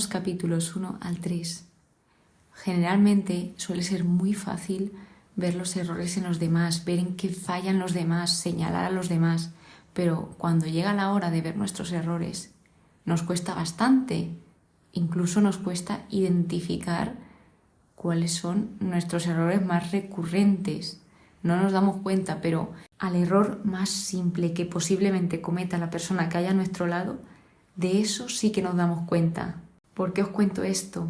Amós capítulos 1 al 3. Generalmente suele ser muy fácil ver los errores en los demás, ver en qué fallan los demás, señalar a los demás, pero cuando llega la hora de ver nuestros errores, nos cuesta bastante, incluso nos cuesta identificar cuáles son nuestros errores más recurrentes. No nos damos cuenta, pero al error más simple que posiblemente cometa la persona que haya a nuestro lado, de eso sí que nos damos cuenta. ¿Por qué os cuento esto?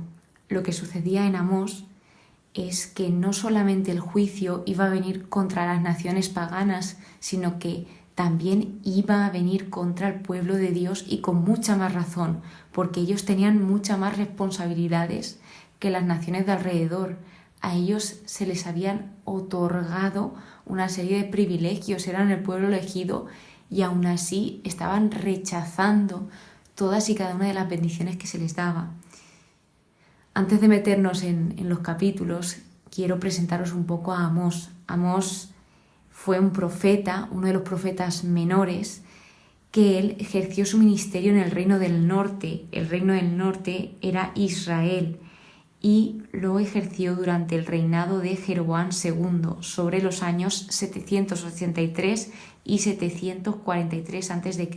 Lo que sucedía en Amós es que no solamente el juicio iba a venir contra las naciones paganas, sino que también iba a venir contra el pueblo de Dios, y con mucha más razón, porque ellos tenían muchas más responsabilidades que las naciones de alrededor. A ellos se les habían otorgado una serie de privilegios, eran el pueblo elegido, y aún así estaban rechazando todas y cada una de las bendiciones que se les daba. Antes de meternos en los capítulos, quiero presentaros un poco a Amós. Amós fue un profeta, uno de los profetas menores, que él ejerció su ministerio en el reino del norte. El reino del norte era Israel, y lo ejerció durante el reinado de Jeroboam II, sobre los años 783 y 743 a.C.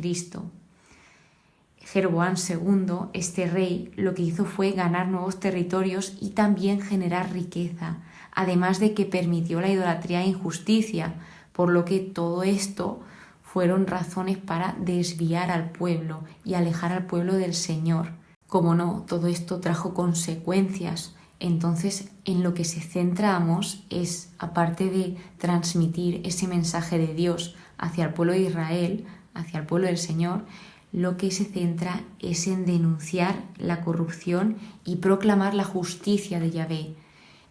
Jeroboam II, este rey, lo que hizo fue ganar nuevos territorios y también generar riqueza, además de que permitió la idolatría e injusticia, por lo que todo esto fueron razones para desviar al pueblo y alejar al pueblo del Señor. Como no, todo esto trajo consecuencias. Entonces, en lo que se centra Amós es, aparte de transmitir ese mensaje de Dios hacia el pueblo de Israel, hacia el pueblo del Señor, lo que se centra es en denunciar la corrupción y proclamar la justicia de Yahvé.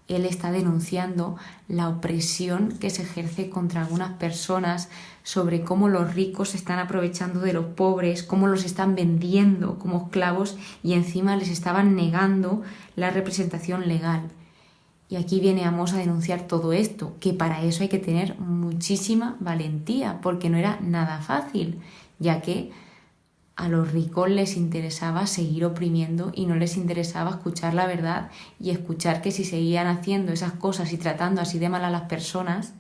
Él está denunciando la opresión que se ejerce contra algunas personas, sobre cómo los ricos se están aprovechando de los pobres, cómo los están vendiendo como esclavos y encima les estaban negando la representación legal. Y aquí viene Amós a denunciar todo esto, que para eso hay que tener muchísima valentía, porque no era nada fácil, ya que a los ricos les interesaba seguir oprimiendo y no les interesaba escuchar la verdad y escuchar que si seguían haciendo esas cosas y tratando así de mal a las personas,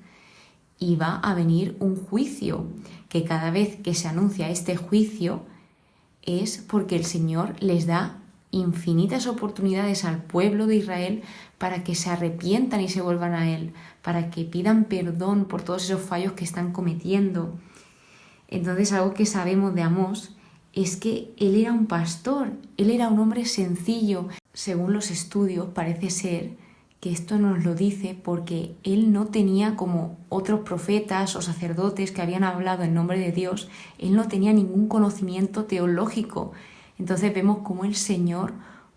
iba a venir un juicio, que cada vez que se anuncia este juicio es porque el Señor les da infinitas oportunidades al pueblo de Israel para que se arrepientan y se vuelvan a Él, para que pidan perdón por todos esos fallos que están cometiendo. Entonces, algo que sabemos de Amós es que él era un pastor, él era un hombre sencillo. Según los estudios, parece ser que esto nos lo dice porque él no tenía, como otros profetas o sacerdotes que habían hablado en nombre de Dios, él no tenía ningún conocimiento teológico. Entonces vemos cómo el Señor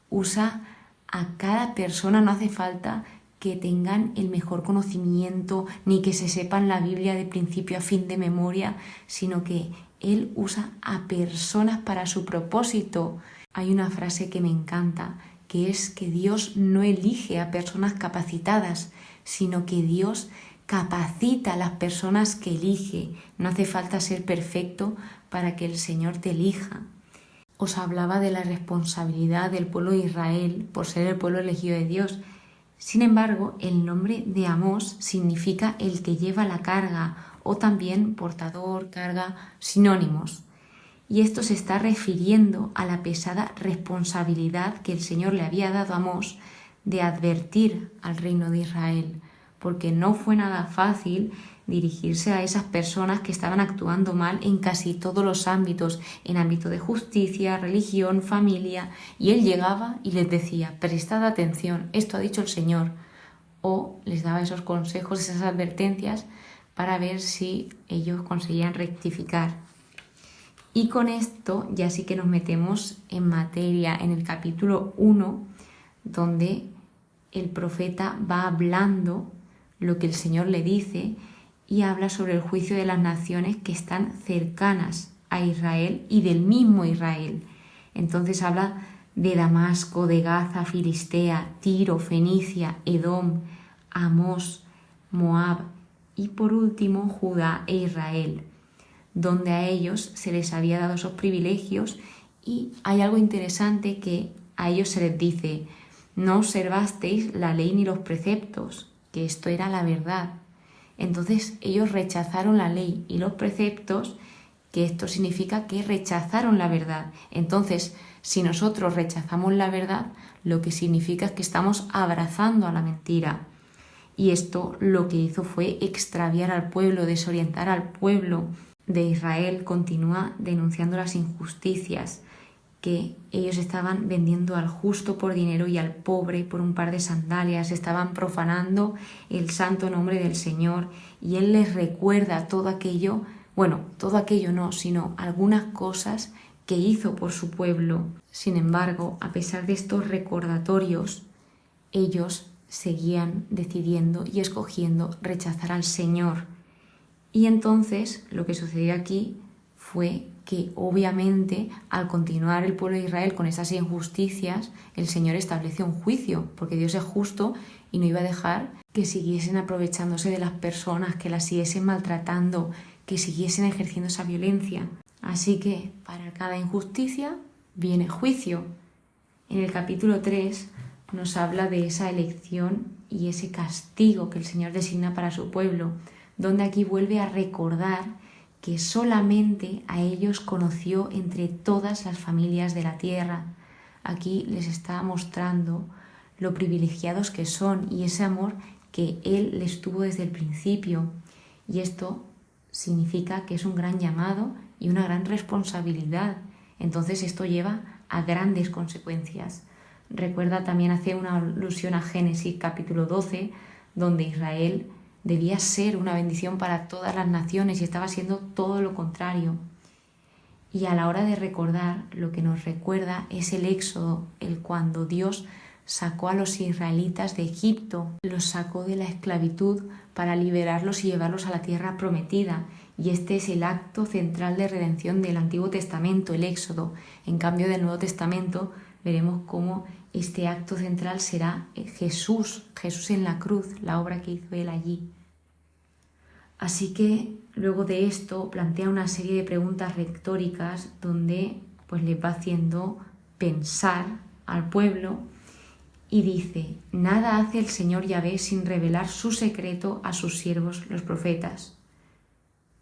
usa a cada persona. No hace falta que tengan el mejor conocimiento ni que se sepan la Biblia de principio a fin de memoria, sino que Él usa a personas para su propósito. Hay una frase que me encanta, que es que Dios no elige a personas capacitadas, sino que Dios capacita a las personas que elige. No hace falta ser perfecto para que el Señor te elija. Os hablaba de la responsabilidad del pueblo de Israel por ser el pueblo elegido de Dios. Sin embargo, el nombre de Amós significa el que lleva la carga, o también portador, carga, sinónimos. Y esto se está refiriendo a la pesada responsabilidad que el Señor le había dado a Amós de advertir al reino de Israel, porque no fue nada fácil dirigirse a esas personas que estaban actuando mal en casi todos los ámbitos, en ámbito de justicia, religión, familia, y él llegaba y les decía: prestad atención, esto ha dicho el Señor, o les daba esos consejos, esas advertencias, para ver si ellos conseguían rectificar. Y con esto ya sí que nos metemos en materia en el capítulo 1, donde el profeta va hablando lo que el Señor le dice y habla sobre el juicio de las naciones que están cercanas a Israel y del mismo Israel. Entonces habla de Damasco, de Gaza, Filistea, Tiro, Fenicia, Edom, Amós, Moab y por último Judá e Israel, donde a ellos se les había dado esos privilegios. Y hay algo interesante, que a ellos se les dice: no observasteis la ley ni los preceptos, que esto era la verdad. Entonces ellos rechazaron la ley y los preceptos, que esto significa que rechazaron la verdad. Entonces, si nosotros rechazamos la verdad, lo que significa es que estamos abrazando a la mentira. Y esto lo que hizo fue extraviar al pueblo, desorientar al pueblo de Israel. Continúa denunciando las injusticias, que ellos estaban vendiendo al justo por dinero y al pobre por un par de sandalias, estaban profanando el santo nombre del Señor, y Él les recuerda todo aquello, bueno, todo aquello no, sino algunas cosas que hizo por su pueblo. Sin embargo, a pesar de estos recordatorios, ellos seguían decidiendo y escogiendo rechazar al Señor. Y entonces lo que sucedió aquí fue que obviamente al continuar el pueblo de Israel con esas injusticias, el Señor estableció un juicio, porque Dios es justo y no iba a dejar que siguiesen aprovechándose de las personas, que las siguiesen maltratando, que siguiesen ejerciendo esa violencia. Así que para cada injusticia viene juicio. En el capítulo 3 nos habla de esa elección y ese castigo que el Señor designa para su pueblo, donde aquí vuelve a recordar que solamente a ellos conoció entre todas las familias de la tierra. Aquí les está mostrando lo privilegiados que son y ese amor que Él les tuvo desde el principio. Y esto significa que es un gran llamado y una gran responsabilidad. Entonces esto lleva a grandes consecuencias. Recuerda, también hace una alusión a Génesis capítulo 12, donde Israel debía ser una bendición para todas las naciones y estaba siendo todo lo contrario. Y a la hora de recordar, lo que nos recuerda es el éxodo, el cuando Dios sacó a los israelitas de Egipto, los sacó de la esclavitud para liberarlos y llevarlos a la tierra prometida. Y este es el acto central de redención del Antiguo Testamento, el éxodo. En cambio del Nuevo Testamento veremos cómo este acto central será Jesús en la cruz, la obra que hizo Él allí. Así que luego de esto plantea una serie de preguntas retóricas donde pues les va haciendo pensar al pueblo y dice: nada hace el Señor Yahvé sin revelar su secreto a sus siervos los profetas.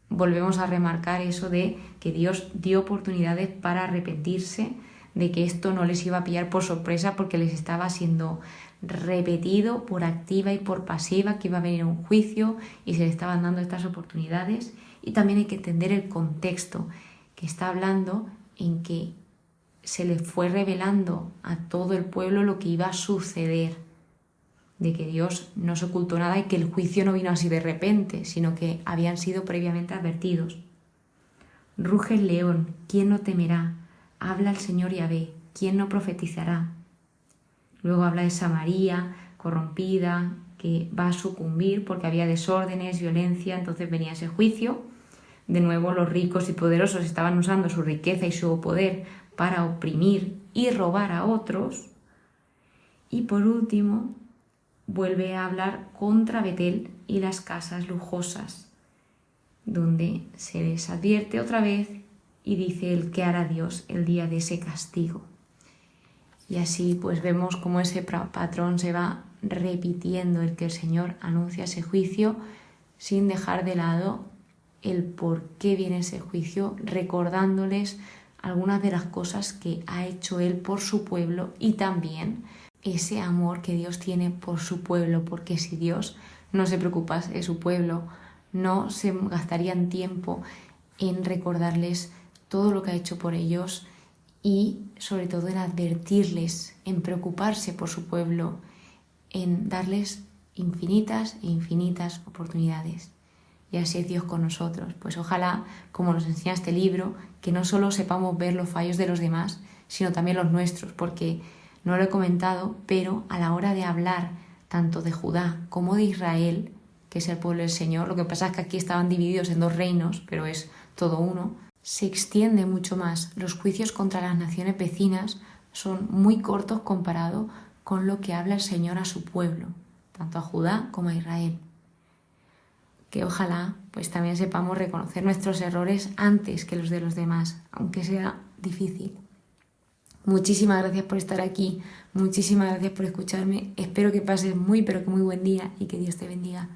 Volvemos a remarcar eso de que Dios dio oportunidades para arrepentirse, de que esto no les iba a pillar por sorpresa porque les estaba siendo repetido por activa y por pasiva que iba a venir un juicio y se le estaban dando estas oportunidades. Y también hay que entender el contexto, que está hablando en que se le fue revelando a todo el pueblo lo que iba a suceder, de que Dios no se ocultó nada y que el juicio no vino así de repente, sino que habían sido previamente advertidos. Ruge el león, ¿quién no temerá? Habla el Señor Yahvé, ¿quién no profetizará? Luego habla de Samaria, corrompida, que va a sucumbir porque había desórdenes, violencia, entonces venía ese juicio. De nuevo, los ricos y poderosos estaban usando su riqueza y su poder para oprimir y robar a otros. Y por último, vuelve a hablar contra Betel y las casas lujosas, donde se les advierte otra vez y dice el qué hará Dios el día de ese castigo. Y así pues vemos cómo ese patrón se va repitiendo, el que el Señor anuncia ese juicio sin dejar de lado el por qué viene ese juicio, recordándoles algunas de las cosas que ha hecho Él por su pueblo y también ese amor que Dios tiene por su pueblo, porque si Dios no se preocupase de su pueblo, no se gastarían tiempo en recordarles todo lo que ha hecho por ellos y sobre todo en advertirles, en preocuparse por su pueblo, en darles infinitas e infinitas oportunidades. Y así es Dios con nosotros. Pues ojalá, como nos enseña este libro, que no solo sepamos ver los fallos de los demás, sino también los nuestros, porque no lo he comentado, pero a la hora de hablar tanto de Judá como de Israel, que es el pueblo del Señor, lo que pasa es que aquí estaban divididos en dos reinos, pero es todo uno, se extiende mucho más. Los juicios contra las naciones vecinas son muy cortos comparado con lo que habla el Señor a su pueblo, tanto a Judá como a Israel. Que ojalá pues también sepamos reconocer nuestros errores antes que los de los demás, aunque sea difícil. Muchísimas gracias por estar aquí, muchísimas gracias por escucharme. Espero que pases muy, pero que muy buen día y que Dios te bendiga.